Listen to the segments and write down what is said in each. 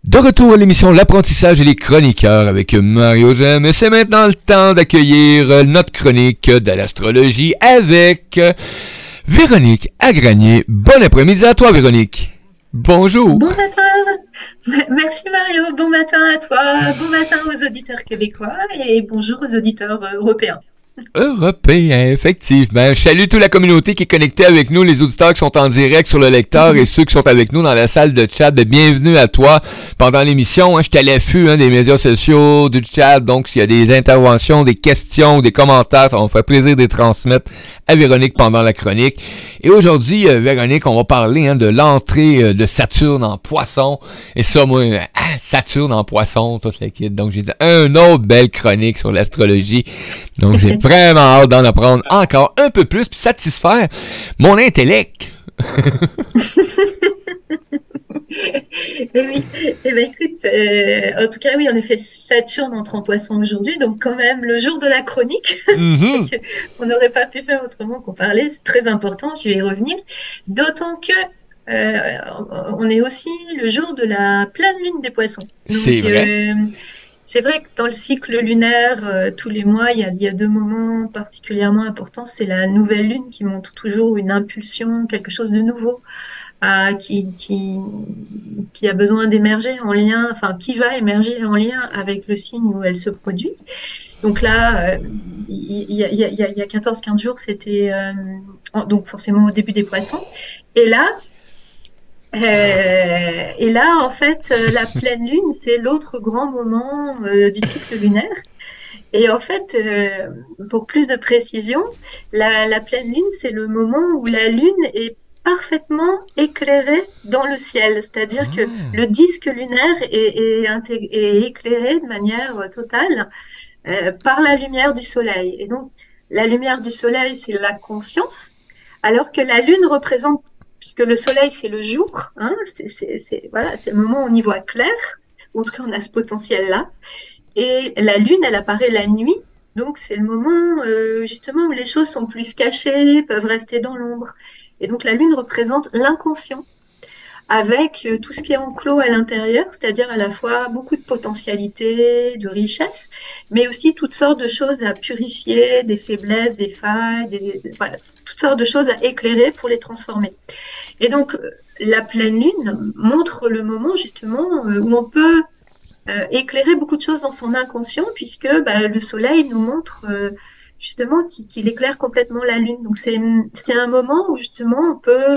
De retour à l'émission L'apprentissage et les chroniqueurs avec Mario Gem. Et c'est maintenant le temps d'accueillir notre chronique de l'astrologie avec Véronique Agranier. Bon après-midi à toi, Véronique. Bonjour. Bon matin. Merci Mario. Bon matin à toi. Bon matin aux auditeurs québécois et bonjour aux auditeurs européens. Européen, effectivement. Je salue toute la communauté qui est connectée avec nous, les auditeurs qui sont en direct sur le lecteur et ceux qui sont avec nous dans la salle de chat. Bienvenue à toi pendant l'émission. Je suis à l'affût des médias sociaux, du chat. Donc, s'il y a des interventions, des questions, des commentaires, ça va me faire plaisir de les transmettre à Véronique pendant la chronique. Et aujourd'hui, Véronique, on va parler de l'entrée de Saturne en Poisson. Et ça, moi, Saturne en Poisson, toute la kit. Donc, j'ai dit une autre belle chronique sur l'astrologie. Donc, j'ai vraiment hâte d'en apprendre encore un peu plus puis satisfaire mon intellect. Oui, écoute, en tout cas, oui, en effet, Saturne entre en Poisson aujourd'hui, donc quand même le jour de la chronique. Mm-hmm. On n'aurait pas pu faire autrement qu'en parler, c'est très important, je vais y revenir. D'autant que on est aussi le jour de la pleine lune des Poissons. Donc, c'est vrai. C'est vrai que dans le cycle lunaire, tous les mois, il y a deux moments particulièrement importants. C'est la nouvelle lune qui montre toujours une impulsion, quelque chose de nouveau, qui a besoin d'émerger en lien, enfin qui va émerger en lien avec le signe où elle se produit. Donc là, il y a 14-15 jours, c'était donc forcément au début des Poissons. Et là, en fait, la pleine lune, c'est l'autre grand moment du cycle lunaire. Et en fait, pour plus de précision, la pleine lune, c'est le moment où la lune est parfaitement éclairée dans le ciel. C'est-à-dire que le disque lunaire est éclairé de manière totale par la lumière du soleil. Et donc, la lumière du soleil, c'est la conscience, alors que la lune représente, puisque le soleil, c'est le jour, c'est le moment où on y voit clair, ou en tout cas, on a ce potentiel-là. Et la lune, elle apparaît la nuit, donc c'est le moment justement où les choses sont plus cachées, peuvent rester dans l'ombre. Et donc la lune représente l'inconscient, avec tout ce qui est enclos à l'intérieur, c'est-à-dire à la fois beaucoup de potentialités, de richesses, mais aussi toutes sortes de choses à purifier, des faiblesses, des failles, voilà, toutes sortes de choses à éclairer pour les transformer. Et donc, la pleine lune montre le moment justement où on peut éclairer beaucoup de choses dans son inconscient, puisque le soleil nous montre justement qu'il éclaire complètement la lune. Donc, c'est un moment où justement on peut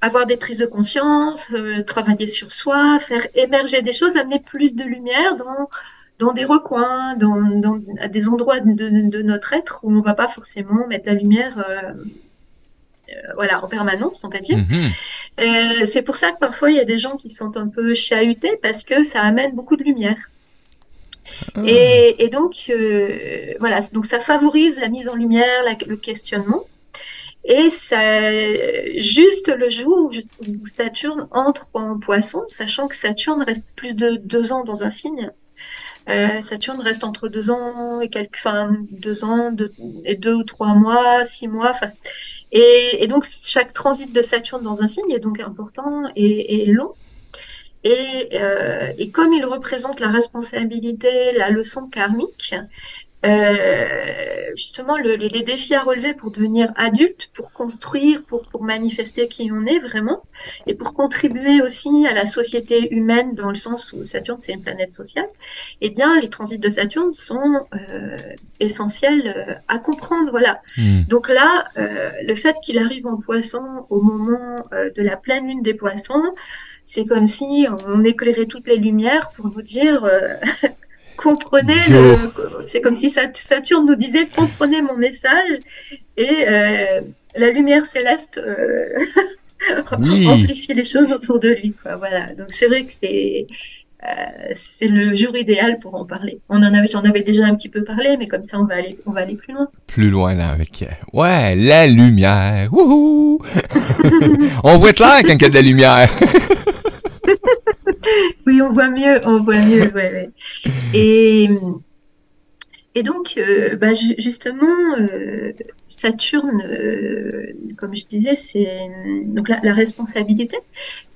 avoir des prises de conscience, travailler sur soi, faire émerger des choses, amener plus de lumière dans des recoins, à des endroits de notre être où on ne va pas forcément mettre la lumière en permanence, on va dire. Mm-hmm. C'est pour ça que parfois il y a des gens qui se sentent un peu chahutés parce que ça amène beaucoup de lumière. Et donc, donc ça favorise la mise en lumière, le questionnement. Et ça, juste le jour où Saturne entre en Poisson, sachant que Saturne reste plus de 2 ans dans un signe. Saturne reste entre 2 ans et 2 ans et 2 ou 3 mois, 6 mois. Et donc chaque transit de Saturne dans un signe est donc important et long. Et comme il représente la responsabilité, la leçon karmique, justement les défis à relever pour devenir adulte, pour construire, pour manifester qui on est vraiment, et pour contribuer aussi à la société humaine dans le sens où Saturne c'est une planète sociale, eh bien les transits de Saturne sont essentiels à comprendre, voilà. Donc là, le fait qu'il arrive en Poisson au moment de la pleine lune des Poissons, c'est comme si on éclairait toutes les lumières pour nous dire comprenez, c'est comme si Saturne nous disait comprenez mon message, et la lumière céleste amplifie les choses autour de lui, quoi. Voilà. Donc c'est vrai que c'est le jour idéal pour en parler. J'en avais déjà un petit peu parlé, mais comme ça on va aller plus loin. Plus loin là avec la lumière. Wouhou. On voit clair quand il y a de la lumière. Oui, on voit mieux, ouais. Et donc, justement, Saturne, comme je disais, c'est donc la responsabilité.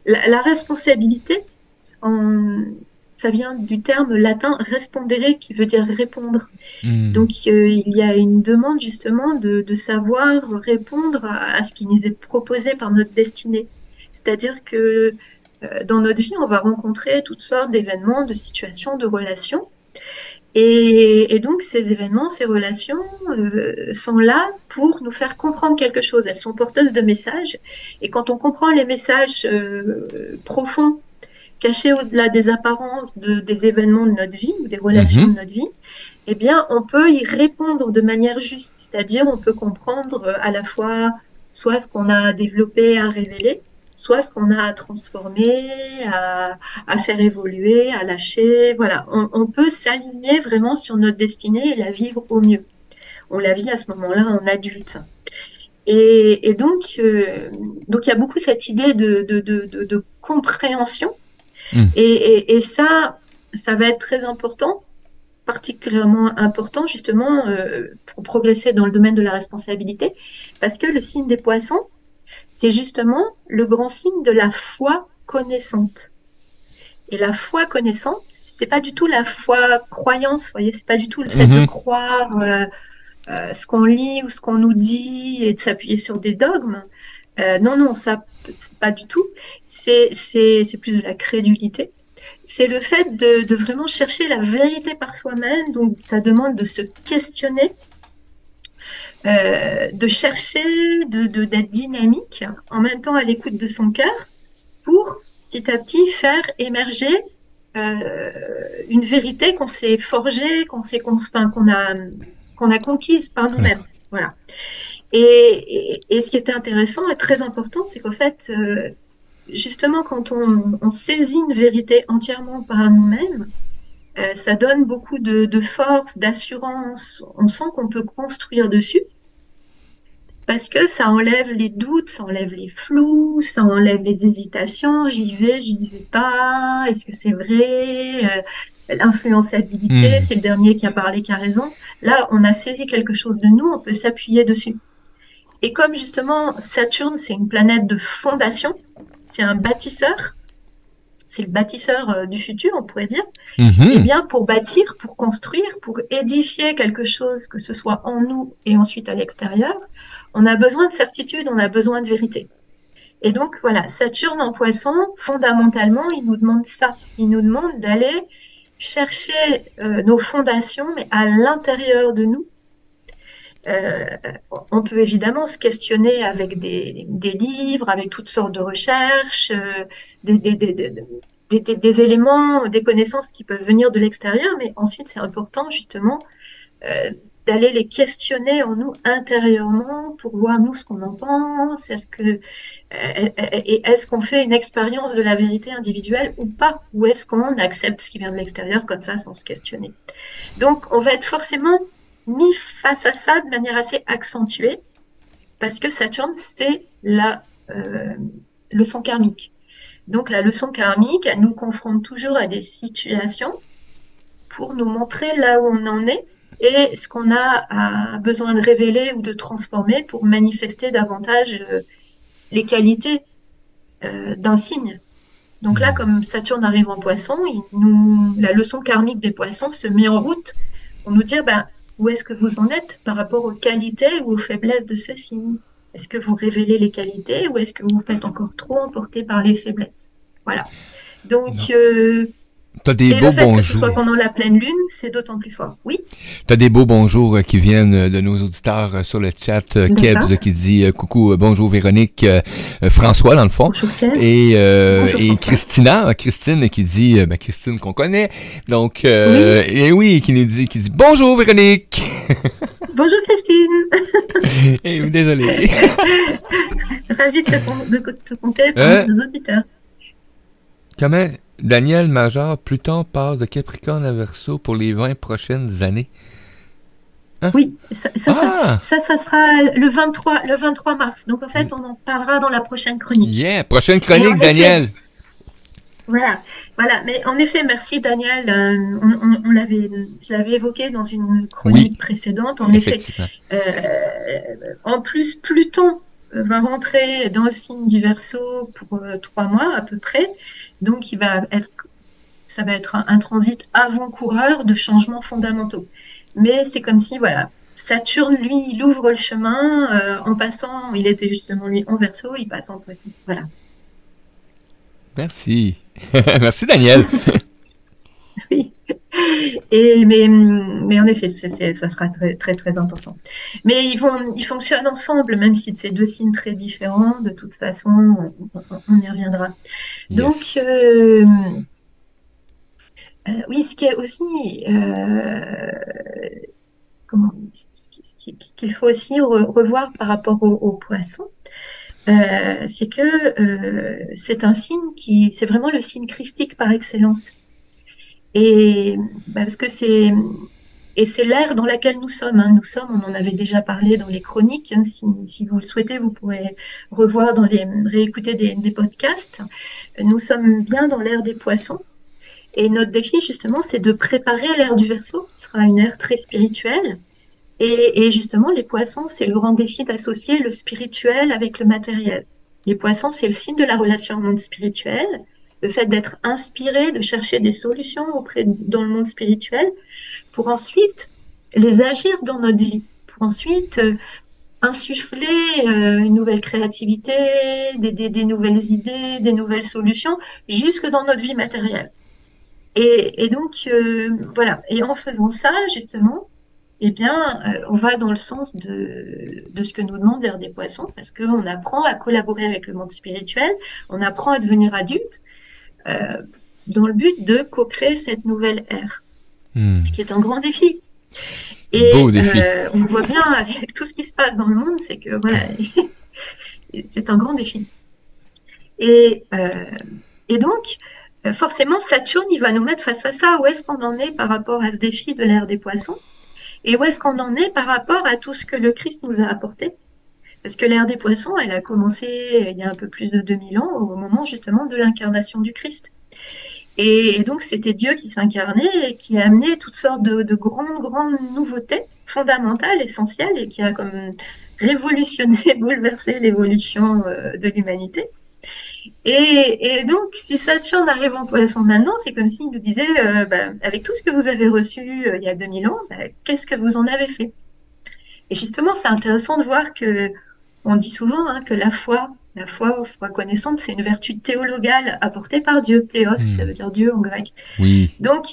La responsabilité, ça vient du terme latin respondere qui veut dire répondre. Donc il y a une demande justement de savoir répondre à ce qui nous est proposé par notre destinée. C'est-à-dire que dans notre vie, on va rencontrer toutes sortes d'événements, de situations, de relations. Et donc ces événements, ces relations sont là pour nous faire comprendre quelque chose. Elles sont porteuses de messages. Et quand on comprend les messages profonds, cachés au-delà des apparences des événements de notre vie ou des relations de notre vie, eh bien, on peut y répondre de manière juste. C'est-à-dire, on peut comprendre à la fois soit ce qu'on a développé à révéler, soit ce qu'on a à transformer, à faire évoluer, à lâcher. Voilà, on peut s'aligner vraiment sur notre destinée et la vivre au mieux. On la vit à ce moment-là en adulte. Et donc, il y a beaucoup cette idée de compréhension. Et ça va être très important, particulièrement important justement pour progresser dans le domaine de la responsabilité, parce que le signe des poissons, c'est justement le grand signe de la foi connaissante. Et la foi connaissante, c'est pas du tout la foi croyance, vous voyez, c'est pas du tout le fait de croire ce qu'on lit ou ce qu'on nous dit et de s'appuyer sur des dogmes. Non, ça, c'est pas du tout. C'est plus de la crédulité. C'est le fait de vraiment chercher la vérité par soi-même. Donc, ça demande de se questionner, de chercher, d'être dynamique, en même temps à l'écoute de son cœur, pour petit à petit faire émerger une vérité qu'on s'est forgée, qu'on a conquise par nous-mêmes. Voilà. Et ce qui était intéressant et très important, c'est qu'en fait, justement, quand on saisit une vérité entièrement par nous-mêmes, ça donne beaucoup de force, d'assurance. On sent qu'on peut construire dessus parce que ça enlève les doutes, ça enlève les flous, ça enlève les hésitations. J'y vais pas. Est-ce que c'est vrai? L'influençabilité, c'est le dernier qui a parlé, qui a raison. Là, on a saisi quelque chose de nous, on peut s'appuyer dessus. Et comme justement Saturne, c'est une planète de fondation, c'est un bâtisseur, c'est le bâtisseur du futur, on pourrait dire. Eh bien, pour bâtir, pour construire, pour édifier quelque chose, que ce soit en nous et ensuite à l'extérieur, on a besoin de certitude, on a besoin de vérité. Et donc, voilà, Saturne en Poisson, fondamentalement, il nous demande ça. Il nous demande d'aller chercher nos fondations, mais à l'intérieur de nous. On peut évidemment se questionner avec des livres, avec toutes sortes de recherches, des éléments, des connaissances qui peuvent venir de l'extérieur, mais ensuite c'est important justement d'aller les questionner en nous intérieurement pour voir nous ce qu'on en pense, est-ce qu'on fait une expérience de la vérité individuelle ou pas, ou est-ce qu'on accepte ce qui vient de l'extérieur comme ça sans se questionner. Donc on va être forcément mis face à ça de manière assez accentuée, parce que Saturne, c'est la leçon karmique. Donc la leçon karmique, elle nous confronte toujours à des situations pour nous montrer là où on en est et ce qu'on a besoin de révéler ou de transformer pour manifester davantage les qualités d'un signe. Donc là, comme Saturne arrive en Poisson, la leçon karmique des Poissons se met en route pour nous dire où est-ce que vous en êtes par rapport aux qualités ou aux faiblesses de ce signe? Est-ce que vous révélez les qualités ou est-ce que vous faites encore trop emporter par les faiblesses? Voilà. Donc, t'as des beaux bonjours. Que ce soit pendant la pleine lune, c'est d'autant plus fort. Oui. T'as des beaux bonjours qui viennent de nos auditeurs sur le chat. Kebs qui dit coucou, bonjour Véronique, François dans le fond. Bonjour Kebs. Et Christine qui dit, Christine qu'on connaît. Donc, et oui, qui dit bonjour Véronique. Bonjour Christine. Et désolé. Ravi de te compter par nos auditeurs. Comment Daniel Major, Pluton passe de Capricorne à Verseau pour les 20 prochaines années? Hein? Oui, ça sera le 23 mars. Donc en fait, on en parlera dans la prochaine chronique. Yeah, prochaine chronique, Daniel. Voilà. Mais en effet, merci Daniel. Je l'avais évoqué dans une chronique précédente. En effet, en plus, Pluton va rentrer dans le signe du Verseau pour 3 mois à peu près. Donc, ça va être un transit avant-coureur de changements fondamentaux. Mais c'est comme si, voilà, Saturne, lui, il ouvre le chemin en passant, il était justement lui en Verseau, il passe en Poisson. Voilà. Merci. Merci, Daniel. Oui. Mais en effet, ça sera très, très, très important. Mais ils fonctionnent ensemble, même si c'est 2 signes très différents. De toute façon, on y reviendra. Donc, Yes. oui, ce qui est aussi, qu'il faut aussi revoir par rapport aux poissons, c'est que c'est un signe c'est vraiment le signe christique par excellence. Et parce que c'est l'ère dans laquelle nous sommes. Hein. On en avait déjà parlé dans les chroniques. Hein. Si vous le souhaitez, vous pourrez revoir réécouter des podcasts. Nous sommes bien dans l'ère des poissons. Et notre défi, justement, c'est de préparer l'ère du Verseau, qui sera une ère très spirituelle. Et justement, les poissons, c'est le grand défi d'associer le spirituel avec le matériel. Les poissons, c'est le signe de la relation au monde spirituel, le fait d'être inspiré, de chercher des solutions dans le monde spirituel, pour ensuite les agir dans notre vie, pour ensuite insuffler une nouvelle créativité, des nouvelles idées, des nouvelles solutions, jusque dans notre vie matérielle. Et donc, voilà. Et en faisant ça, justement, eh bien, on va dans le sens de ce que nous demande l'ère des poissons, parce qu'on apprend à collaborer avec le monde spirituel, on apprend à devenir adulte, dans le but de co-créer cette nouvelle ère, ce qui est un grand défi. Et Beau défi. on voit bien avec tout ce qui se passe dans le monde, c'est que voilà, c'est un grand défi. Et donc, forcément, Saturne, il va nous mettre face à ça. Où est-ce qu'on en est par rapport à ce défi de l'ère des poissons? Et où est-ce qu'on en est par rapport à tout ce que le Christ nous a apporté? Parce que l'ère des poissons, elle a commencé il y a un peu plus de 2000 ans, au moment justement de l'incarnation du Christ. Et donc, c'était Dieu qui s'incarnait et qui a amené toutes sortes de grandes nouveautés fondamentales, essentielles, et qui a comme révolutionné, bouleversé l'évolution de l'humanité. Et donc, si Saturne arrive en Poisson maintenant, c'est comme s'il nous disait, avec tout ce que vous avez reçu il y a 2000 ans, qu'est-ce que vous en avez fait? Et justement, c'est intéressant de voir que on dit souvent que la foi connaissante, c'est une vertu théologale apportée par Dieu. Théos, ça veut dire Dieu en grec. Oui. Donc,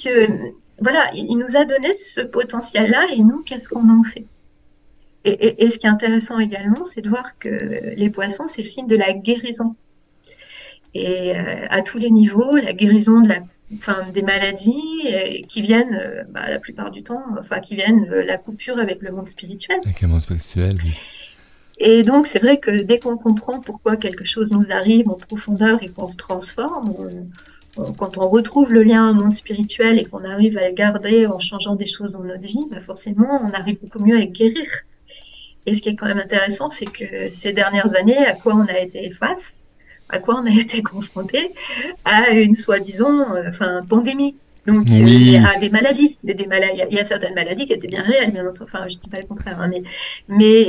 voilà, il nous a donné ce potentiel-là, et nous, qu'est-ce qu'on en fait? Et ce qui est intéressant également, c'est de voir que les poissons, c'est le signe de la guérison. Et à tous les niveaux, la guérison des maladies qui viennent, la plupart du temps, qui viennent la coupure avec le monde spirituel. Avec le monde spirituel, oui. Et donc, c'est vrai que dès qu'on comprend pourquoi quelque chose nous arrive en profondeur et qu'on se transforme, quand on retrouve le lien au monde spirituel et qu'on arrive à le garder en changeant des choses dans notre vie, forcément, on arrive beaucoup mieux à guérir. Et ce qui est quand même intéressant, c'est que ces dernières années, à quoi on a été face, à quoi on a été confronté, à une soi-disant pandémie. Donc, oui. à des maladies. Il y a certaines maladies qui étaient bien réelles, bien entendu. Enfin, je ne dis pas le contraire, mais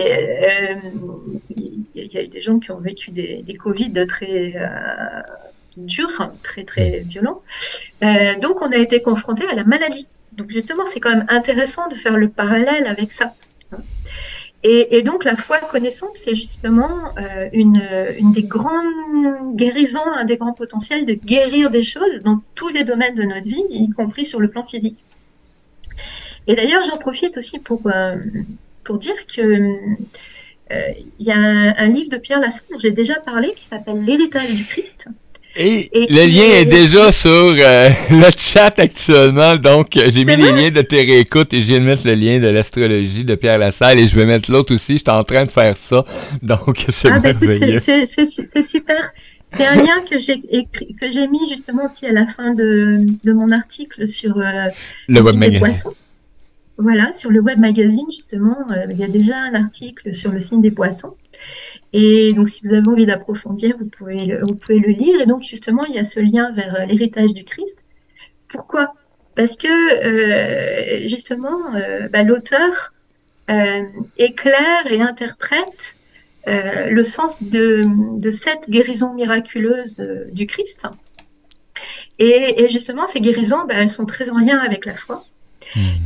il y a eu des gens qui ont vécu des Covid très durs, très, très violents. Donc, on a été confronté à la maladie. Donc, justement, c'est quand même intéressant de faire le parallèle avec ça. Et donc, la foi connaissante, c'est justement une des grandes guérisons, un des grands potentiels de guérir des choses dans tous les domaines de notre vie, y compris sur le plan physique. Et d'ailleurs, j'en profite aussi pour dire que il y a un livre de Pierre Lassalle dont j'ai déjà parlé qui s'appelle L'héritage du Christ. Et le lien est déjà sur le chat actuellement, donc j'ai mis les liens de tes réécoutes et je viens de mettre le lien de l'astrologie de Pierre Lassalle et je vais mettre l'autre aussi, j'étais en train de faire ça, donc c'est merveilleux. C'est super. C'est un lien que j'ai mis justement aussi à la fin de mon article sur le web magazine. Voilà, sur le web magazine justement, il y a déjà un article sur le signe des poissons. Et donc, si vous avez envie d'approfondir, vous pouvez le lire. Et donc, justement, il y a ce lien vers l'héritage du Christ. Pourquoi? Parce que, justement, l'auteur éclaire et interprète le sens de cette guérison miraculeuse du Christ. Et justement, ces guérisons, elles sont très en lien avec la foi.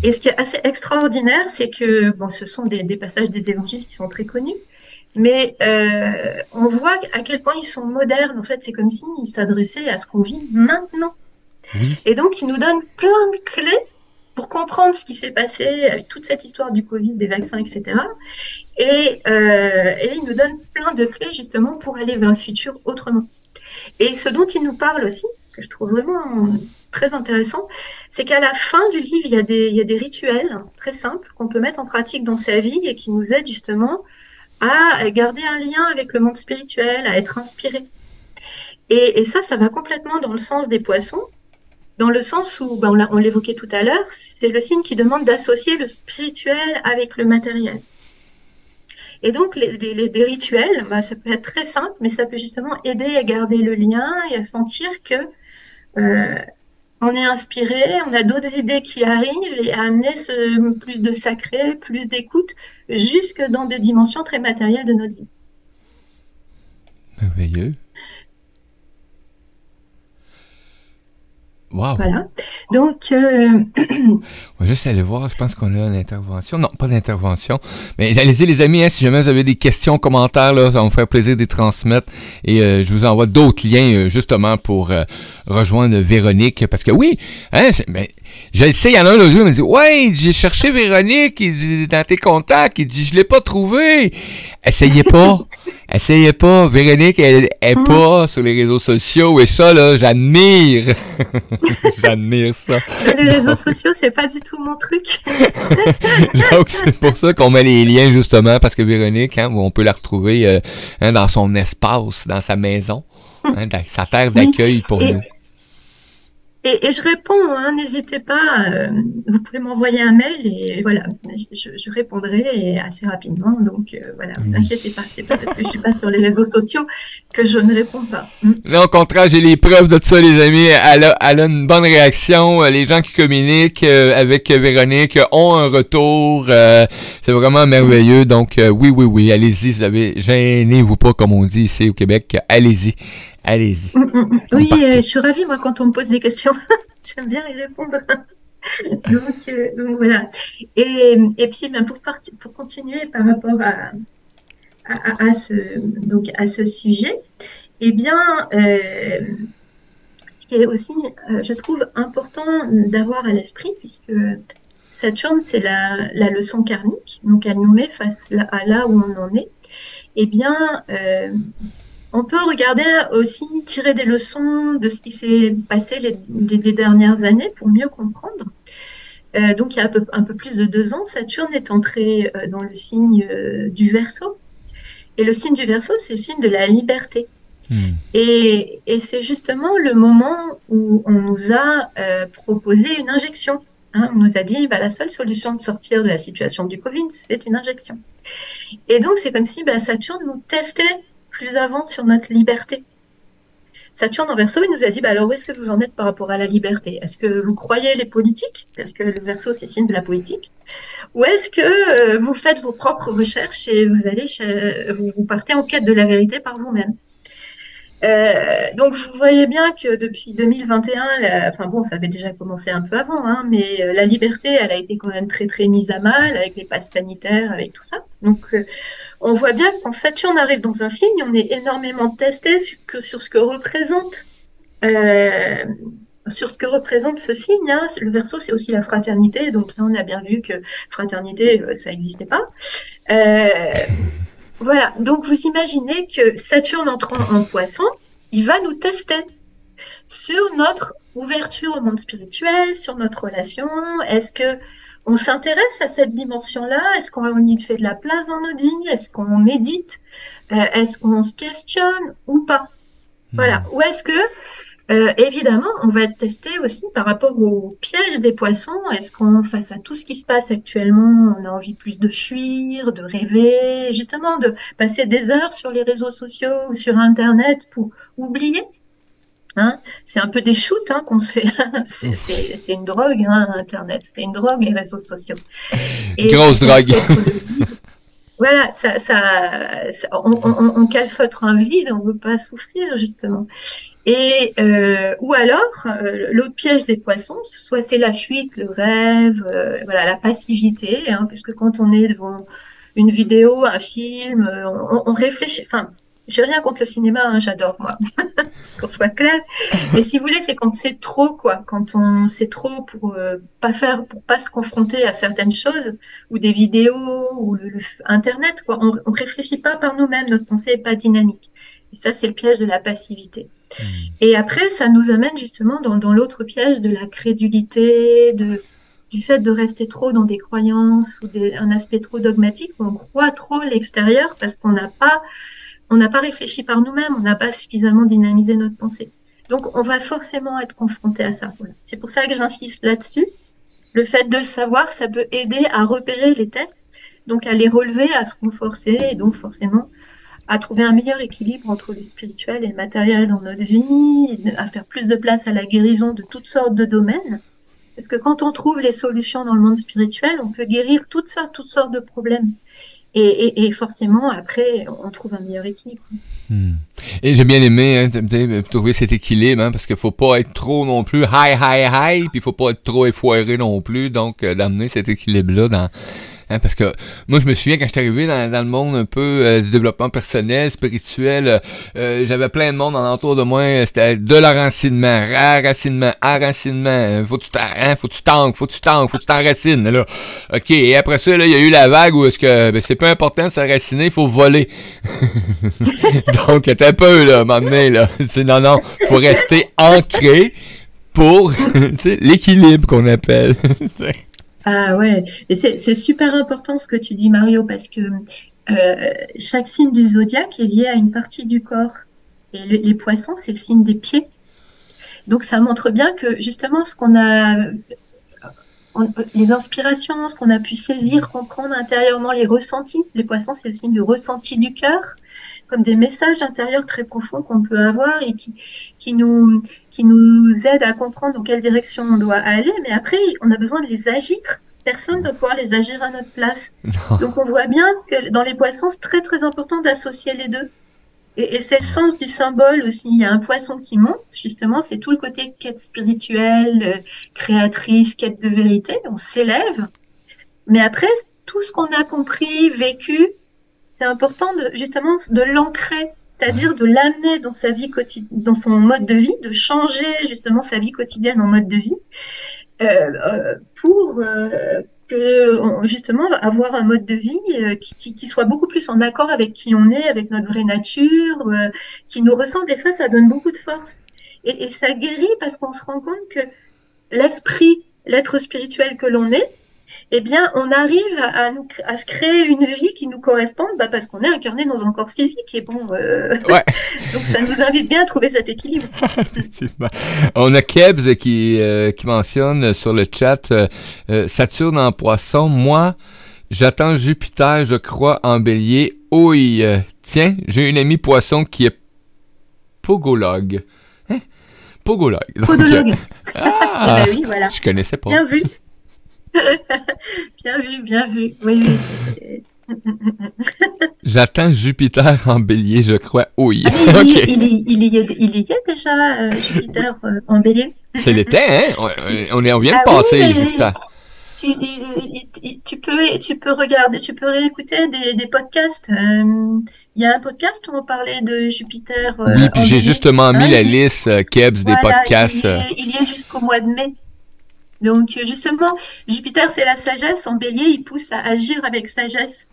Et ce qui est assez extraordinaire, c'est que, bon, ce sont des passages des évangiles qui sont très connus, mais on voit à quel point ils sont modernes. En fait, c'est comme s'ils s'adressaient à ce qu'on vit maintenant. Et donc, ils nous donnent plein de clés pour comprendre ce qui s'est passé avec toute cette histoire du Covid, des vaccins, etc. Et ils nous donnent plein de clés, justement, pour aller vers le futur autrement. Et ce dont il nous parle aussi, que je trouve vraiment très intéressant, c'est qu'à la fin du livre, il y a des rituels très simples qu'on peut mettre en pratique dans sa vie et qui nous aident justement à garder un lien avec le monde spirituel, à être inspiré. Et ça va complètement dans le sens des poissons, dans le sens où, on l'évoquait tout à l'heure, c'est le signe qui demande d'associer le spirituel avec le matériel. Et donc, les rituels, ça peut être très simple, mais ça peut justement aider à garder le lien et à sentir que on est inspiré, on a d'autres idées qui arrivent et à amener plus de sacré, plus d'écoute, jusque dans des dimensions très matérielles de notre vie. Merveilleux. Wow. Voilà. Donc, on va juste aller voir, je pense qu'on a une intervention. Non, pas d'intervention. Mais allez-y les amis, si jamais vous avez des questions, commentaires, là, ça va me faire plaisir de les transmettre. Et je vous envoie d'autres liens justement pour rejoindre Véronique. Parce que oui, mais je le sais, il y en a un l'autre jour, il me dit « Ouais, j'ai cherché Véronique, il dit, dans tes contacts, il dit « Je l'ai pas trouvé. » Essayez pas. Véronique, elle est pas sur les réseaux sociaux. Et ça, là, j'admire. J'admire ça. Les réseaux sociaux, c'est pas du tout mon truc. Donc, c'est pour ça qu'on met les liens, justement, parce que Véronique, on peut la retrouver dans son espace, dans sa maison, dans sa terre d'accueil pour nous. Et je réponds, n'hésitez pas, vous pouvez m'envoyer un mail et voilà, je répondrai assez rapidement. Donc voilà, vous inquiétez pas, c'est pas parce que je suis pas sur les réseaux sociaux que je ne réponds pas. Non, au contraire, j'ai les preuves de ça, les amis. Elle a une bonne réaction. Les gens qui communiquent avec Véronique ont un retour. C'est vraiment merveilleux. Donc oui, allez-y, gênez-vous pas, comme on dit ici au Québec. Allez-y. Oui, je suis ravie, moi, quand on me pose des questions. J'aime bien y répondre. donc voilà. Et puis, pour continuer par rapport à ce sujet, eh bien, ce qui est aussi, je trouve, important d'avoir à l'esprit, puisque Saturne, c'est la leçon karmique, donc elle nous met face à là où on en est, eh bien, on peut regarder aussi, tirer des leçons de ce qui s'est passé les dernières années pour mieux comprendre. Donc, il y a un peu plus de 2 ans, Saturne est entré dans le signe du Verseau. Et le signe du Verseau, c'est le signe de la liberté. Et c'est justement le moment où on nous a proposé une injection. On nous a dit, la seule solution de sortir de la situation du Covid, c'est une injection. Et donc, c'est comme si Saturne nous testait plus avant sur notre liberté. Saturne en Verseau, il nous a dit, alors où est-ce que vous en êtes par rapport à la liberté? Est-ce que vous croyez les politiques? Parce que le Verseau, c'est signe de la politique. Ou est-ce que vous faites vos propres recherches et vous partez en quête de la vérité par vous-même? Donc, vous voyez bien que depuis 2021, ça avait déjà commencé un peu avant, mais la liberté, elle a été quand même très, très mise à mal avec les passes sanitaires, avec tout ça. Donc, on voit bien que quand Saturne arrive dans un signe, on est énormément testé sur ce que représente ce signe. Le Verseau, c'est aussi la fraternité. Donc là, on a bien vu que fraternité, ça n'existait pas. Voilà. Donc vous imaginez que Saturne entrant en Poisson, il va nous tester sur notre ouverture au monde spirituel, sur notre relation. Est-ce que on s'intéresse à cette dimension-là? Est-ce qu'on y fait de la place dans notre vie? Est-ce qu'on médite? Est-ce qu'on se questionne ou pas? Voilà. Ou est-ce que, évidemment, on va être testé aussi par rapport au piège des poissons. Est-ce qu'on, face à tout ce qui se passe actuellement, on a envie plus de fuir, de rêver, justement de passer des heures sur les réseaux sociaux ou sur Internet pour oublier? C'est un peu des shoots qu'on se fait. C'est une drogue, Internet. C'est une drogue, les réseaux sociaux. Grosse drogue. Voilà, on calfeutre un vide, on veut pas souffrir justement. Et ou alors l'autre piège des poissons, soit c'est la fuite, le rêve, voilà, la passivité, hein, puisque quand on est devant une vidéo, un film, on réfléchit. Enfin, j'ai rien contre le cinéma, hein, j'adore moi, qu'on soit clair. Mais si vous voulez, c'est quand c'est trop, quoi, quand on c'est trop pour pas se confronter à certaines choses ou des vidéos ou Internet, quoi. On réfléchit pas par nous-mêmes, notre pensée est pas dynamique. Et ça, c'est le piège de la passivité. Et après, ça nous amène justement dans l'autre piège de la crédulité, du fait de rester trop dans des croyances ou un aspect trop dogmatique, où on croit trop l'extérieur parce on n'a pas réfléchi par nous-mêmes, on n'a pas suffisamment dynamisé notre pensée. Donc, on va forcément être confronté à ça. Voilà. C'est pour ça que j'insiste là-dessus. Le fait de le savoir, ça peut aider à repérer les tests, donc à les relever, à se renforcer, et donc forcément à trouver un meilleur équilibre entre le spirituel et le matériel dans notre vie, à faire plus de place à la guérison de toutes sortes de domaines. Parce que quand on trouve les solutions dans le monde spirituel, on peut guérir toutes sortes de problèmes. Et forcément, après, on trouve un meilleur équilibre. Et j'ai bien aimé trouver cet équilibre, parce qu'il faut pas être trop non plus high, puis il faut pas être trop effoiré non plus, donc d'amener cet équilibre-là dans... parce que moi je me souviens quand j'étais arrivé dans le monde un peu du développement personnel, spirituel, j'avais plein de monde alentour de moi, c'était de l'enracinement, enracinement, faut que tu t'enracines là. OK, et après ça là, il y a eu la vague où est-ce que c'est pas important de s'enraciner, il faut voler. Donc t'es un peu là, maintenant là, non, faut rester ancré pour l'équilibre qu'on appelle. Ah ouais, et c'est super important ce que tu dis Mario, parce que chaque signe du zodiaque est lié à une partie du corps. Et les poissons, c'est le signe des pieds. Donc ça montre bien que justement les inspirations, ce qu'on a pu saisir, comprendre intérieurement, les ressentis. Les poissons, c'est le signe du ressenti du cœur, comme des messages intérieurs très profonds qu'on peut avoir et qui nous aident à comprendre dans quelle direction on doit aller. Mais après, on a besoin de les agir. Personne ne doit pouvoir les agir à notre place. Non. Donc on voit bien que dans les poissons, c'est très très important d'associer les deux. Et c'est le sens du symbole aussi. Il y a un poisson qui monte, justement, c'est tout le côté quête spirituelle, créatrice, quête de vérité. On s'élève. Mais après, tout ce qu'on a compris, vécu, c'est important justement de l'ancrer, c'est-à-dire de l'amener dans sa vie quotidienne, dans son mode de vie, de changer justement sa vie quotidienne en mode de vie, pour justement avoir un mode de vie qui soit beaucoup plus en accord avec qui on est, avec notre vraie nature, qui nous ressemble. Et ça donne beaucoup de force. Et ça guérit parce qu'on se rend compte que l'esprit, l'être spirituel que l'on est, eh bien, on arrive à se créer une vie qui nous corresponde, parce qu'on est incarné dans un corps physique. Et bon, ouais. Donc ça nous invite bien à trouver cet équilibre. Effectivement. On a Kebs qui mentionne sur le chat Saturne en Poisson. Moi, j'attends Jupiter, je crois, en Bélier. Oui, tiens, j'ai une amie Poisson qui est pogologue. Hein? Pogologue. Podologue. Ben oui, voilà. Je connaissais pas. Bien vu. Bien vu. Oui. J'attends Jupiter en Bélier, je crois. Oui. Il y est déjà, Jupiter en Bélier. C'est l'été, hein? On vient de passer, oui, Jupiter. Tu peux regarder, tu peux réécouter des podcasts. Il y a un podcast où on parlait de Jupiter. Oui, puis j'ai justement mis la liste, Kebs, des podcasts. Il y est jusqu'au mois de mai. Donc, justement, Jupiter, c'est la sagesse. En Bélier, il pousse à agir avec sagesse.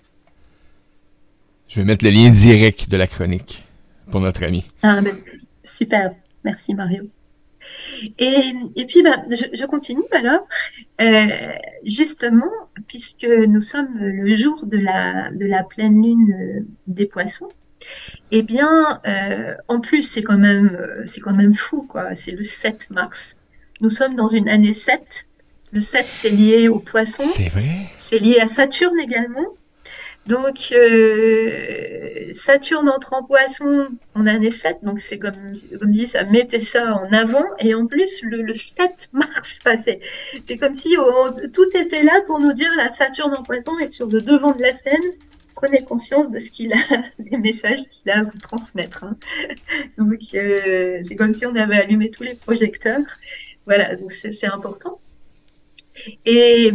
Je vais mettre le lien direct de la chronique pour notre ami. Ah, ben, super. Merci, Mario. Et puis, je continue alors. Justement, puisque nous sommes le jour de la pleine lune des Poissons, eh bien, en plus, c'est quand même fou, quoi. C'est le 7 mars. Nous sommes dans une année 7. Le 7, c'est lié aux Poissons. C'est vrai. C'est lié à Saturne également. Donc, Saturne entre en Poisson en année 7. Donc, c'est comme dit, ça mettait ça en avant. Et en plus, le 7 mars, c'est comme si tout était là pour nous dire la Saturne en Poisson est sur le devant de la scène. prenez conscience de ce qu'il a, des messages qu'il a à vous transmettre. Hein. Donc, c'est comme si on avait allumé tous les projecteurs. Voilà, donc c'est important. Et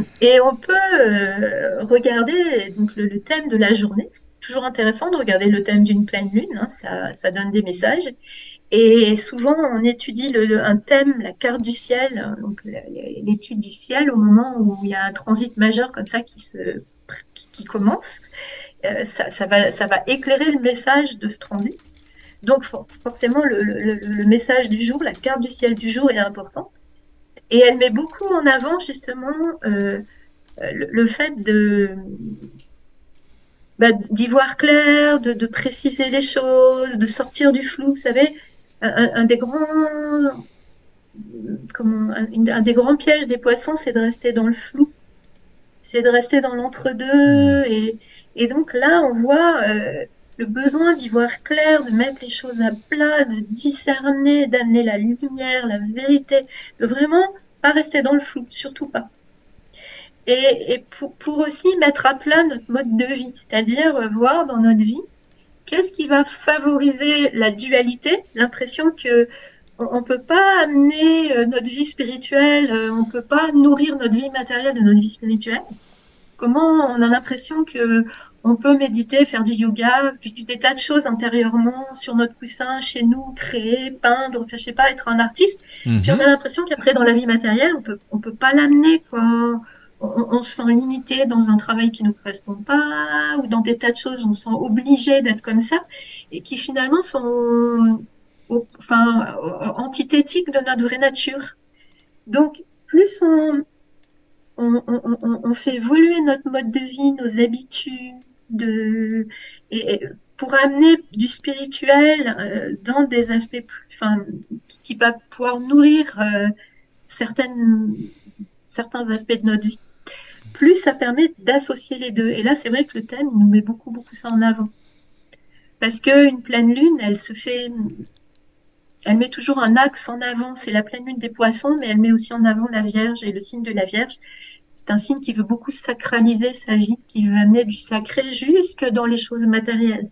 on peut regarder donc le thème de la journée. C'est toujours intéressant de regarder le thème d'une pleine lune. Hein, ça donne des messages. Et souvent, on étudie un thème, la carte du ciel, donc l'étude du ciel au moment où il y a un transit majeur comme ça qui commence. Ça va éclairer le message de ce transit. Donc forcément, le message du jour, la carte du ciel du jour est importante. Et elle met beaucoup en avant justement le fait d'y voir clair, de préciser les choses, de sortir du flou. Vous savez, un des grands pièges des poissons, c'est de rester dans le flou, c'est de rester dans l'entre-deux. Et donc là, on voit le besoin d'y voir clair, de mettre les choses à plat, de discerner, d'amener la lumière, la vérité, de vraiment pas rester dans le flou, surtout pas. Et pour aussi mettre à plat notre mode de vie, c'est-à-dire voir dans notre vie qu'est-ce qui va favoriser la dualité, l'impression que on peut pas amener notre vie spirituelle, on peut pas nourrir notre vie matérielle de notre vie spirituelle. Comment on a l'impression que on peut méditer, faire du yoga, des tas de choses intérieurement sur notre coussin, chez nous, créer, peindre, je sais pas, être un artiste. Puis on a l'impression qu'après dans la vie matérielle, on peut pas l'amener, quoi. On se sent limité dans un travail qui nous correspond pas, ou dans des tas de choses, on se sent obligé d'être comme ça, et qui finalement sont antithétiques de notre vraie nature. Donc, plus on fait évoluer notre mode de vie, nos habitudes, et pour amener du spirituel dans des aspects qui va pouvoir nourrir certains aspects de notre vie, plus ça permet d'associer les deux. Et là, c'est vrai que le thème, il nous met beaucoup, beaucoup ça en avant. Parce qu'une pleine lune, elle met toujours un axe en avant. C'est la pleine lune des poissons, mais elle met aussi en avant la Vierge et le signe de la Vierge. C'est un signe qui veut beaucoup sacraliser sa vie, qui veut amener du sacré jusque dans les choses matérielles.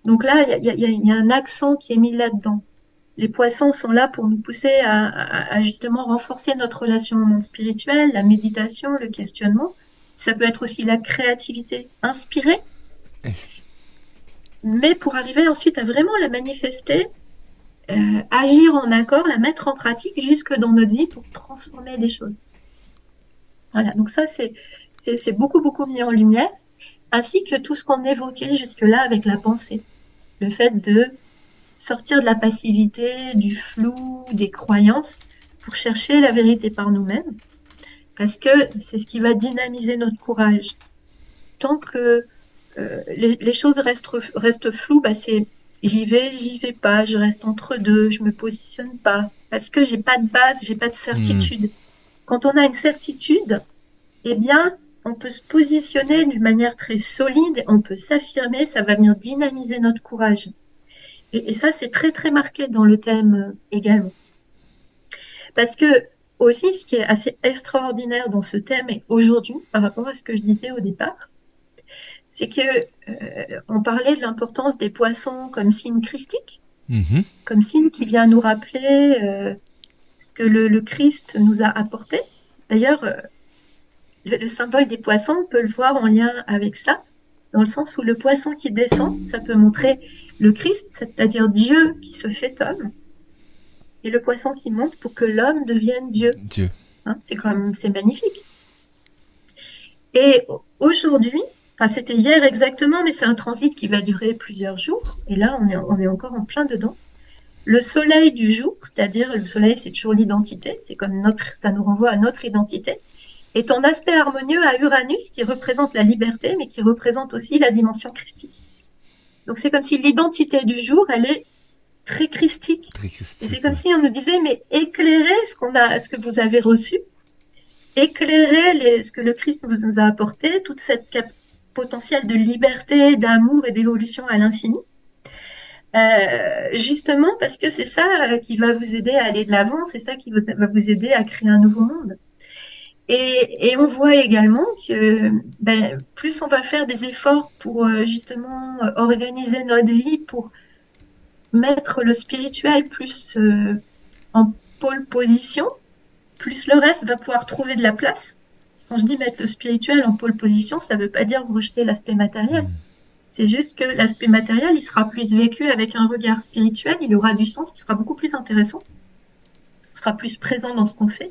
Donc là, il y a un accent qui est mis là-dedans. Les poissons sont là pour nous pousser à justement renforcer notre relation au monde spirituel, la méditation, le questionnement. Ça peut être aussi la créativité inspirée, mais pour arriver ensuite à vraiment la manifester, agir en accord, la mettre en pratique jusque dans notre vie pour transformer des choses. Voilà, donc ça c'est beaucoup, beaucoup mis en lumière, ainsi que tout ce qu'on évoquait jusque-là avec la pensée. Le fait de sortir de la passivité, du flou, des croyances, pour chercher la vérité par nous-mêmes, parce que c'est ce qui va dynamiser notre courage. Tant que les choses restent floues, c'est j'y vais pas, je reste entre deux, je me positionne pas, parce que j'ai pas de base, j'ai pas de certitude. Quand on a une certitude, eh bien, on peut se positionner d'une manière très solide, on peut s'affirmer, ça va venir dynamiser notre courage. Et ça, c'est très, très marqué dans le thème également. Parce que, aussi, ce qui est assez extraordinaire dans ce thème et aujourd'hui, par rapport à ce que je disais au départ, c'est que on parlait de l'importance des poissons comme signe christique, comme signe qui vient nous rappeler ce que le Christ nous a apporté. D'ailleurs, le symbole des poissons, on peut le voir en lien avec ça, dans le sens où le poisson qui descend, ça peut montrer le Christ, c'est-à-dire Dieu qui se fait homme, et le poisson qui monte pour que l'homme devienne Dieu. Hein, c'est magnifique. Et aujourd'hui, c'était hier exactement, mais c'est un transit qui va durer plusieurs jours, et là on est encore en plein dedans. Le soleil du jour, c'est-à-dire le soleil c'est toujours l'identité, c'est comme ça nous renvoie à notre identité, est en aspect harmonieux à Uranus qui représente la liberté, mais qui représente aussi la dimension christique. Donc c'est comme si l'identité du jour, elle est très christique. Et c'est comme si on nous disait, mais éclairez ce que vous avez reçu, éclairez ce que le Christ nous a apporté, toute cette potentiel de liberté, d'amour et d'évolution à l'infini. Justement parce que c'est ça qui va vous aider à aller de l'avant, c'est ça qui va vous aider à créer un nouveau monde. Et on voit également que plus on va faire des efforts pour justement organiser notre vie, pour mettre le spirituel plus en pôle position, plus le reste va pouvoir trouver de la place. Quand je dis mettre le spirituel en pôle position, ça ne veut pas dire rejeter l'aspect matériel. C'est juste que l'aspect matériel, il sera plus vécu avec un regard spirituel, il aura du sens, il sera beaucoup plus intéressant, il sera plus présent dans ce qu'on fait.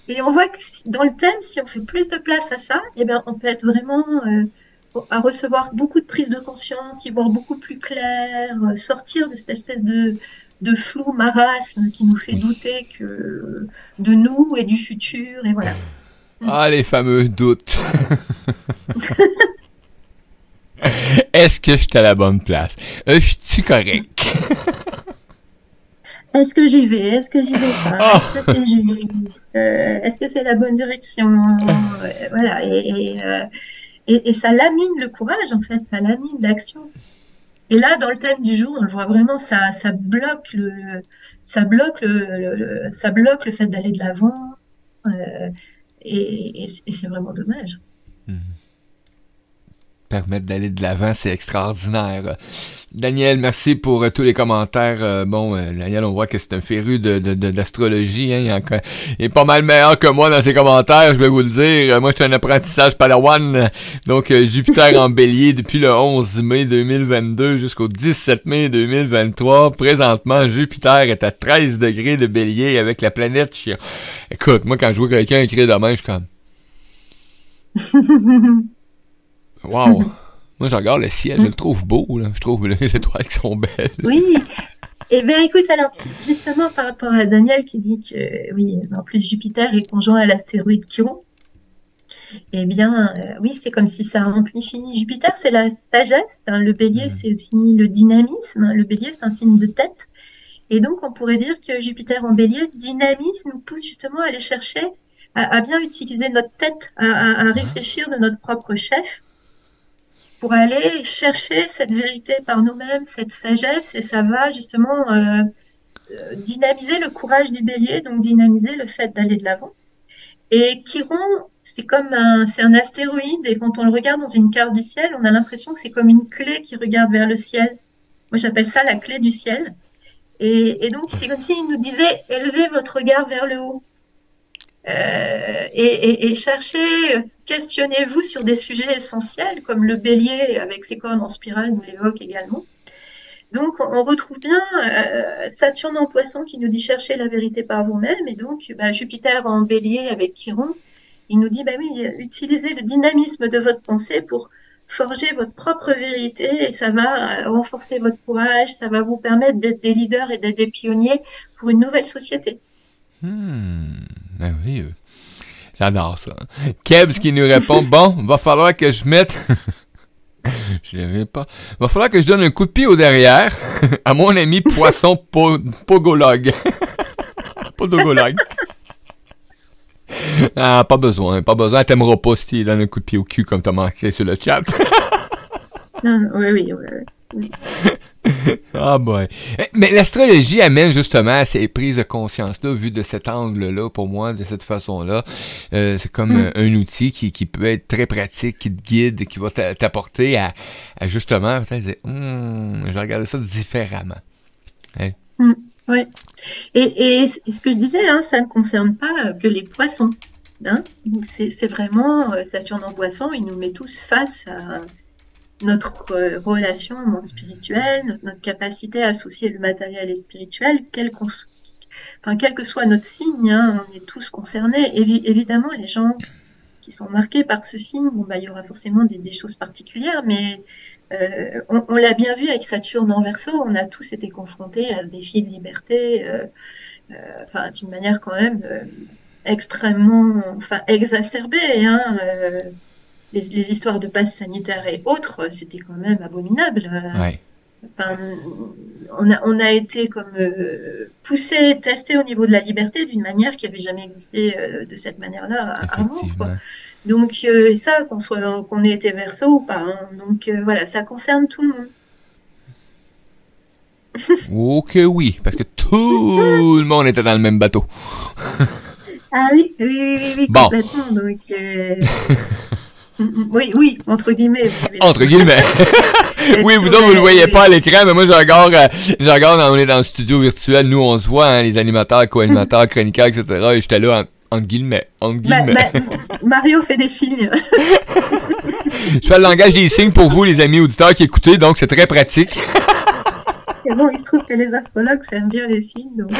Et on voit que dans le thème, si on fait plus de place à ça, eh bien, on peut être vraiment à recevoir beaucoup de prise de conscience, y voir beaucoup plus clair, sortir de cette espèce de flou marasme qui nous fait douter que de nous et du futur, et voilà. Ah, les fameux doutes. Est-ce que je suis à la bonne place? Je suis correct? Est-ce que j'y vais? Est-ce que j'y vais pas? Est-ce que c'est juste? Est-ce que c'est la bonne direction? Voilà. Et ça lamine le courage, en fait. Ça lamine l'action. Et là, dans le thème du jour, on le voit vraiment, ça bloque ça bloque le fait d'aller de l'avant. Et c'est vraiment dommage. Permettre d'aller de l'avant, c'est extraordinaire. Daniel, merci pour tous les commentaires. Daniel, on voit que c'est un féru d'astrologie. Hein. Il est pas mal meilleur que moi dans ses commentaires, je vais vous le dire. Moi, je suis un apprentissage padawan. Donc, Jupiter en bélier depuis le 11 mai 2022 jusqu'au 17 mai 2023. Présentement, Jupiter est à 13 degrés de bélier avec la planète Chiron. Écoute, moi, quand je vois quelqu'un écrire demain, je suis comme... Wow! Moi, je regarde le ciel, je le trouve beau, là. Je trouve les étoiles qui sont belles. Oui. Eh bien, écoute, alors, justement, par rapport à Daniel qui dit que, oui, en plus, Jupiter est conjoint à l'astéroïde Chiron. Eh bien, oui, c'est comme si ça amplifie. Jupiter, c'est la sagesse. Hein, le bélier, c'est aussi le dynamisme. Hein, le bélier, c'est un signe de tête. Et donc, on pourrait dire que Jupiter en bélier, dynamisme, nous pousse justement à aller chercher, à bien utiliser notre tête, à réfléchir de notre propre chef, pour aller chercher cette vérité par nous-mêmes, cette sagesse, et ça va justement dynamiser le courage du bélier, donc dynamiser le fait d'aller de l'avant. Et Chiron, c'est un astéroïde, et quand on le regarde dans une carte du ciel, on a l'impression que c'est comme une clé qui regarde vers le ciel. Moi, j'appelle ça la clé du ciel. Et donc, c'est comme s'il nous disait, élevez votre regard vers le haut. Et cherchez, questionnez-vous sur des sujets essentiels, comme le bélier avec ses cornes en spirale nous l'évoque également. Donc, on retrouve bien Saturne en poisson qui nous dit chercher la vérité par vous-même, et donc Jupiter en bélier avec Chiron, il nous dit, oui, utilisez le dynamisme de votre pensée pour forger votre propre vérité, et ça va renforcer votre courage, ça va vous permettre d'être des leaders et d'être des pionniers pour une nouvelle société. Oui, j'adore ça. Kebs qui nous répond, bon, va falloir que je mette... je l'avais pas. Va falloir que je donne un coup de pied au derrière à mon ami poisson pogologue. Podogologue. Ah, pas besoin. Elle t'aimera pas si tu donnes un coup de pied au cul comme t'as marqué sur le chat. Oui. Ah boy. Mais l'astrologie amène justement à ces prises de conscience-là, vu de cet angle-là, pour moi, de cette façon-là. C'est comme un outil qui peut être très pratique, qui te guide, qui va t'apporter à justement peut-être dire, je vais regarder ça différemment. Hein? Oui. Et ce que je disais, ça ne concerne pas que les poissons. Hein? C'est vraiment Saturne en poisson, il nous met tous face à notre relation au monde spirituel, notre capacité à associer le matériel et le spirituel, quel que soit notre signe, on est tous concernés. Évidemment, les gens qui sont marqués par ce signe, il y aura forcément des choses particulières, mais on l'a bien vu avec Saturne en Verseau, on a tous été confrontés à ce défi de liberté, d'une manière quand même extrêmement exacerbée. Les histoires de passe sanitaire et autres, c'était quand même abominable. Ouais. On a été comme poussé, testé au niveau de la liberté d'une manière qui n'avait jamais existé de cette manière-là avant. Quoi. Donc ça, qu'on ait été Verseau ou pas. Donc voilà, ça concerne tout le monde. Oh que oui, parce que tout le monde était dans le même bateau. Ah oui, oui, oui, oui, oui, Bon. complètement. Donc, oui, oui, entre guillemets. Entre guillemets. Oui, vous autres, vous le voyez pas à l'écran, mais moi, je regarde, on est dans le studio virtuel, nous, on se voit, hein, les animateurs, co-animateurs, chroniqueurs, etc., et j'étais là, entre guillemets, Mario fait des signes. Je fais le langage des signes pour vous, les amis auditeurs qui écoutez, donc c'est très pratique. Et bon, il se trouve que les astrologues aiment bien les signes, donc...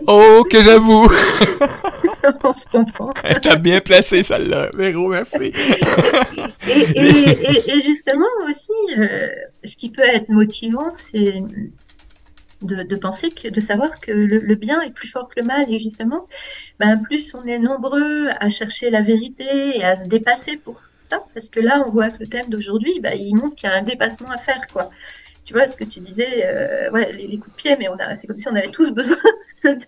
Oh, que j'avoue. On se comprend. T'as bien placé celle-là, Véro, merci. Et justement aussi, ce qui peut être motivant, c'est de penser de savoir que le bien est plus fort que le mal. Et justement, plus on est nombreux à chercher la vérité et à se dépasser pour ça, parce que là, on voit que le thème d'aujourd'hui, il montre qu'il y a un dépassement à faire, quoi. Tu vois, ce que tu disais, les coups de pied, mais c'est comme si on avait tous besoin de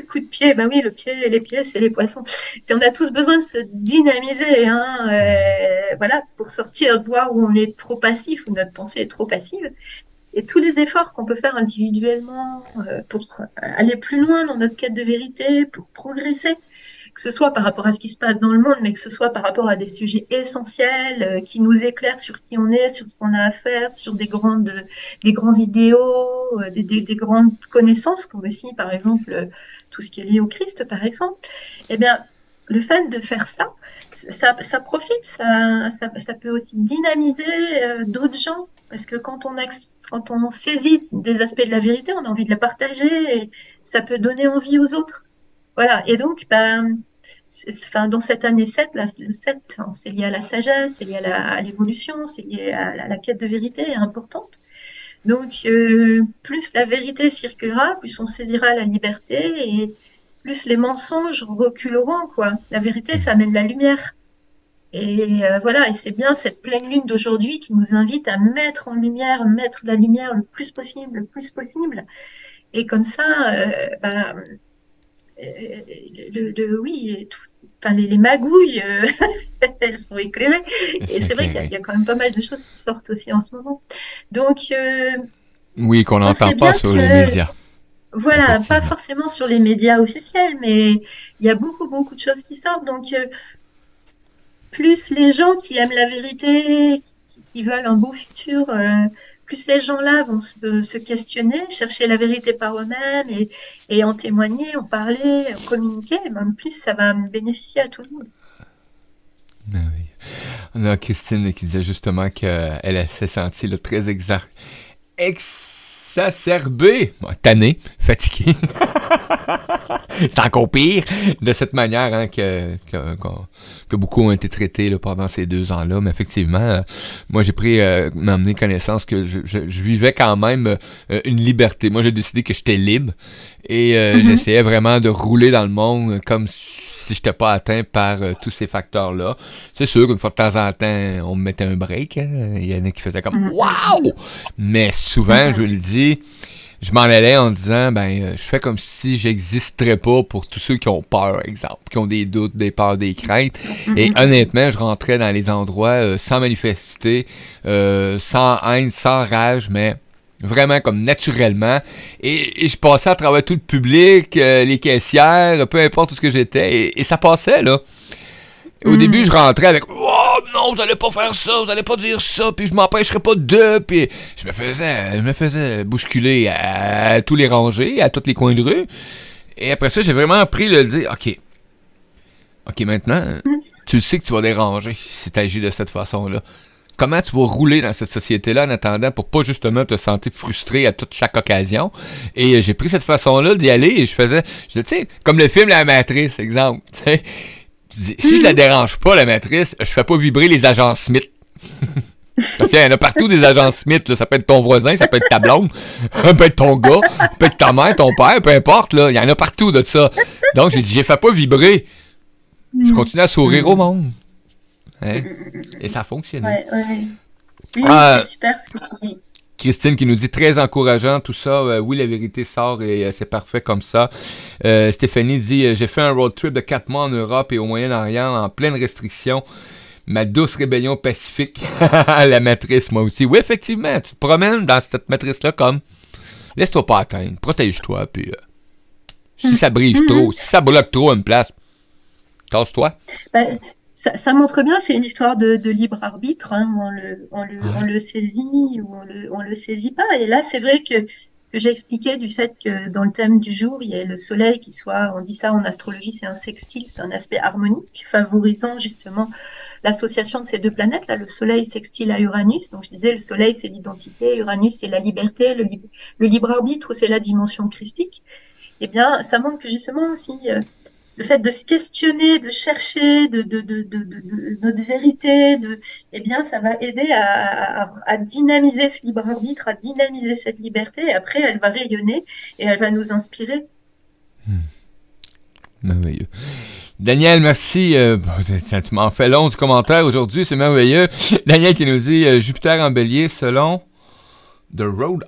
coups de pied. Ben oui, les pieds, c'est les poissons. On a tous besoin de se dynamiser, hein, voilà, pour sortir de voir où on est trop passif, où notre pensée est trop passive. Et tous les efforts qu'on peut faire individuellement pour aller plus loin dans notre quête de vérité, pour progresser, que ce soit par rapport à ce qui se passe dans le monde, mais que ce soit par rapport à des sujets essentiels qui nous éclairent sur qui on est, sur ce qu'on a à faire, sur des grands idéaux, des grandes connaissances, comme aussi, par exemple, tout ce qui est lié au Christ, par exemple. Eh bien, le fait de faire ça profite, ça peut aussi dynamiser d'autres gens, parce que quand on saisit des aspects de la vérité, on a envie de la partager et ça peut donner envie aux autres. Voilà, et donc, dans cette année 7, là, le 7, hein, c'est lié à la sagesse, c'est lié à l'évolution, c'est lié à la quête de vérité importante. Donc, plus la vérité circulera, plus on saisira la liberté et plus les mensonges reculeront, quoi. La vérité, ça amène la lumière. Et voilà, et c'est bien cette pleine lune d'aujourd'hui qui nous invite à mettre la lumière le plus possible. Et comme ça, oui, les magouilles, elles sont éclairées. Et c'est vrai qu'il y a quand même pas mal de choses qui sortent aussi en ce moment. Donc, oui, qu'on n'entend pas sur les médias. Voilà, pas forcément sur les médias officiels, mais il y a beaucoup, beaucoup de choses qui sortent. Donc, plus les gens qui aiment la vérité, qui veulent un beau futur, plus ces gens-là vont se questionner, chercher la vérité par eux-mêmes et en témoigner, en parler, en communiquer, même plus ça va bénéficier à tout le monde. Ah oui. On a Christine qui disait justement qu'elle s'est sentie là, très exacerbée, tannée, fatiguée. C'est encore pire de cette manière hein, que beaucoup ont été traités là, pendant ces 2 ans-là. Mais effectivement, moi j'ai m'amener connaissance que je vivais quand même une liberté. Moi j'ai décidé que j'étais libre et j'essayais vraiment de rouler dans le monde comme si j'étais pas atteint par tous ces facteurs-là. C'est sûr qu'une fois de temps en temps, on me mettait un break. Hein. Il y en a qui faisaient comme « Wow! » Mais souvent, je le dis, je m'en allais en disant, je fais comme si j'existerais pas pour tous ceux qui ont peur, exemple, qui ont des doutes, des peurs, des craintes. Et honnêtement, je rentrais dans les endroits sans manifester, sans haine, sans rage, mais vraiment comme naturellement. Et je passais à travers tout le public, les caissières, peu importe où ce que j'étais, et ça passait, là. Au début, je rentrais avec « Oh non, vous allez pas faire ça, vous allez pas dire ça, puis je m'empêcherai pas de... » Puis je me faisais bousculer à tous les rangées, à tous les coins de rue. Et après ça, j'ai vraiment appris le dire « OK, maintenant, tu sais que tu vas déranger si tu agis de cette façon-là. Comment tu vas rouler dans cette société-là en attendant pour pas justement te sentir frustré à chaque occasion. » Et j'ai pris cette façon-là d'y aller et je disais, tu sais, comme le film La Matrice, exemple, tu sais. Si je la dérange pas, la matrice, je fais pas vibrer les agents Smith. Parce qu'il y en a partout des agents Smith, là. Ça peut être ton voisin, ça peut être ta blonde, ça peut être ton gars, ça peut être ta mère, ton père, peu importe, là. Il y en a partout de ça. Donc, j'ai dit, je fais pas vibrer. Je continue à sourire au monde. Hein? Et ça a fonctionné. Ouais. Oui, c'est super ce que tu dis. Christine qui nous dit très encourageant tout ça, oui la vérité sort et c'est parfait comme ça. Stéphanie dit j'ai fait un road trip de 4 mois en Europe et au Moyen-Orient en pleine restriction, ma douce rébellion pacifique. La matrice moi aussi. Oui effectivement, tu te promènes dans cette matrice là comme laisse-toi pas atteindre, protège-toi, puis si ça brille trop, si ça bloque trop une place, casse-toi. Ben, ça montre bien, c'est une histoire de libre arbitre, hein, on le saisit ou on le saisit pas. Et là, c'est vrai que ce que j'ai expliqué du fait que dans le thème du jour, il y a le soleil qui soit, on dit ça en astrologie, c'est un sextile, c'est un aspect harmonique, favorisant justement l'association de ces deux planètes, là, le soleil sextile à Uranus. Donc je disais, le soleil c'est l'identité, Uranus c'est la liberté, le libre arbitre c'est la dimension christique. Eh bien, ça montre que justement aussi, le fait de se questionner, de chercher de notre vérité, eh bien, ça va aider à dynamiser ce libre arbitre, à dynamiser cette liberté. Et après, elle va rayonner et elle va nous inspirer. Merveilleux. Daniel, merci. Tu m'en fais long du commentaire aujourd'hui, c'est merveilleux. Daniel qui nous dit Jupiter en Bélier selon The Round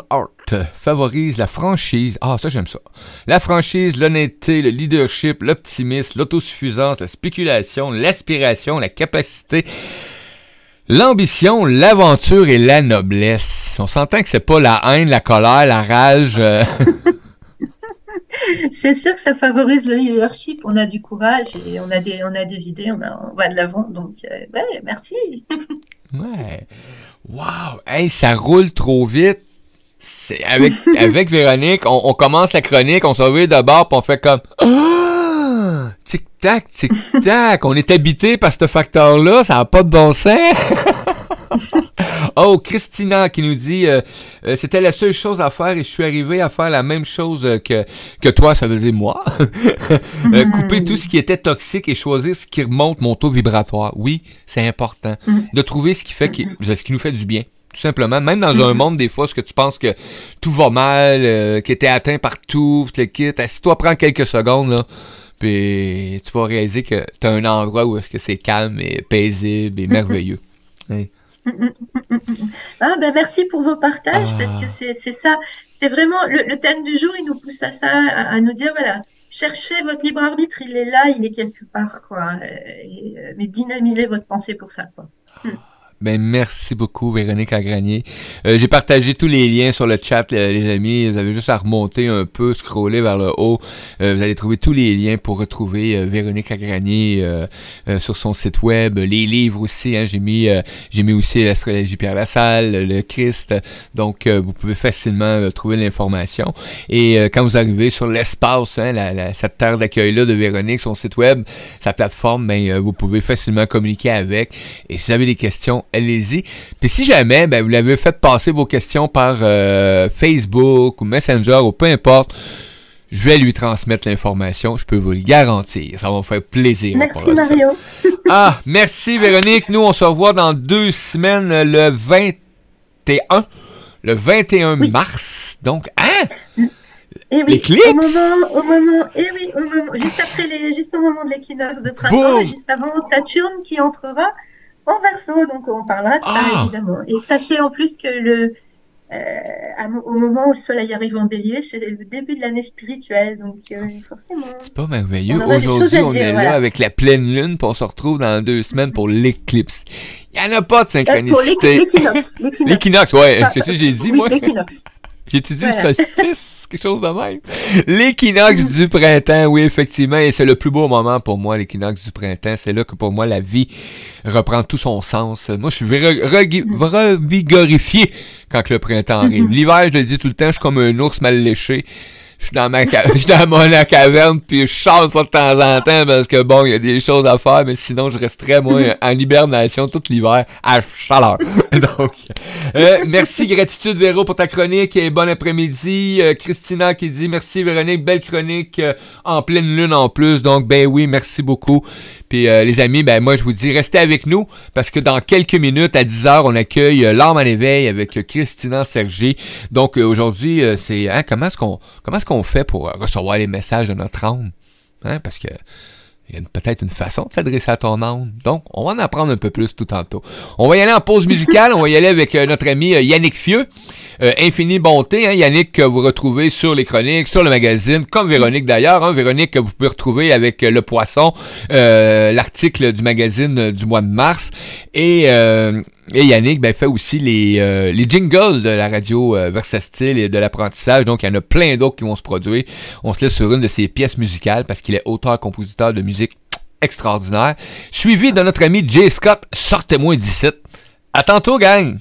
Art favorise la franchise. Ah, ça, j'aime ça. La franchise, l'honnêteté, le leadership, l'optimisme, l'autosuffisance, la spéculation, l'aspiration, la capacité, l'ambition, l'aventure et la noblesse. On s'entend que c'est pas la haine, la colère, la rage. C'est sûr que ça favorise le leadership. On a du courage et on a des idées, on va de l'avant. Donc, ouais, merci. Ouais. Wow. Hey, ça roule trop vite. C'est avec Véronique, on commence la chronique, on se réveille de bord, puis on fait comme tic-tac, tic-tac. On est habité par ce facteur-là, ça n'a pas de bon sens. Oh, Christina qui nous dit c'était la seule chose à faire et je suis arrivé à faire la même chose que toi, ça veut dire moi. Couper tout ce qui était toxique et choisir ce qui remonte mon taux vibratoire. Oui, c'est important. De trouver ce qui fait ce qui nous fait du bien. Tout simplement, même dans un monde, des fois, ce que tu penses que tout va mal, que t'es atteint partout, le kit, assis-toi, prends quelques secondes, là, puis tu vas réaliser que t'as un endroit où est-ce que c'est calme et paisible et merveilleux. Hey. Ah, ben merci pour vos partages, parce que c'est ça, c'est vraiment, le thème du jour, il nous pousse à ça, à nous dire, voilà, cherchez votre libre arbitre, il est là, il est quelque part, quoi, mais dynamisez votre pensée pour ça, quoi. Ben, merci beaucoup, Véronique Agranier. J'ai partagé tous les liens sur le chat, les amis. Vous avez juste à remonter un peu, scroller vers le haut. Vous allez trouver tous les liens pour retrouver Véronique Agranier sur son site web. Les livres aussi, hein. J'ai mis aussi l'astrologie Pierre Lassalle, le Christ. Donc, vous pouvez facilement trouver l'information. Et quand vous arrivez sur l'espace, hein, cette terre d'accueil-là de Véronique, son site web, sa plateforme, ben, vous pouvez facilement communiquer avec. Et si vous avez des questions, allez-y. Puis si jamais, ben, vous l'avez fait passer vos questions par Facebook ou Messenger ou peu importe, je vais lui transmettre l'information. Je peux vous le garantir. Ça va me faire plaisir. Merci Mario. Ah, merci Véronique. Nous, on se revoit dans 2 semaines, le 21 oui. Mars. Donc, hein? Et oui, l'éclipse? au moment, juste au moment de l'équinoxe de printemps, et juste avant Saturne qui entrera en Verseau, donc on parlera de ça évidemment. Et sachez en plus que au moment où le soleil arrive en Bélier, c'est le début de l'année spirituelle, donc forcément. C'est pas merveilleux. Aujourd'hui, on est là avec la pleine lune, puis on se retrouve dans 2 semaines pour l'éclipse. Il y en a pas de synchronicité. Pour l'équinoxe, ouais. Qu'est-ce que j'ai dit, oui, moi? L'équinoxe. J'ai-tu dit solstice? Quelque chose de même. L'équinoxe du printemps, oui, effectivement, et c'est le plus beau moment pour moi, l'équinoxe du printemps. C'est là que pour moi, la vie reprend tout son sens. Moi, je suis revigorifié quand le printemps arrive. L'hiver, je le dis tout le temps, je suis comme un ours mal léché. Je suis dans ma caverne, puis je sors de temps en temps parce que bon, il y a des choses à faire, mais sinon je resterais moi en hibernation tout l'hiver à chaleur. Donc, merci, gratitude Véro pour ta chronique et bon après-midi. Christina qui dit merci Véronique, belle chronique en pleine lune en plus. Donc ben oui, merci beaucoup. Puis les amis, ben moi je vous dis restez avec nous parce que dans quelques minutes à 10h on accueille l'âme en éveil avec Christina Sergi. Donc aujourd'hui c'est comment est-ce qu'on fait pour recevoir les messages de notre âme? Hein? Parce que il y a peut-être une façon de s'adresser à ton âme. Donc, on va en apprendre un peu plus tout tantôt. On va y aller en pause musicale. On va y aller avec notre ami Yannick Fieux. Infinie Bonté. Hein? Yannick, que vous retrouvez sur les chroniques, sur le magazine, comme Véronique d'ailleurs. Hein? Véronique, que vous pouvez retrouver avec Le Poisson, l'article du magazine du mois de mars. Et Et Yannick fait aussi les jingles de la radio Versatile et de l'apprentissage. Donc, il y en a plein d'autres qui vont se produire. On se laisse sur une de ses pièces musicales parce qu'il est auteur-compositeur de musique extraordinaire. Suivi de notre ami Jay Scott, Sortez-moi d'ici. À tantôt, gang!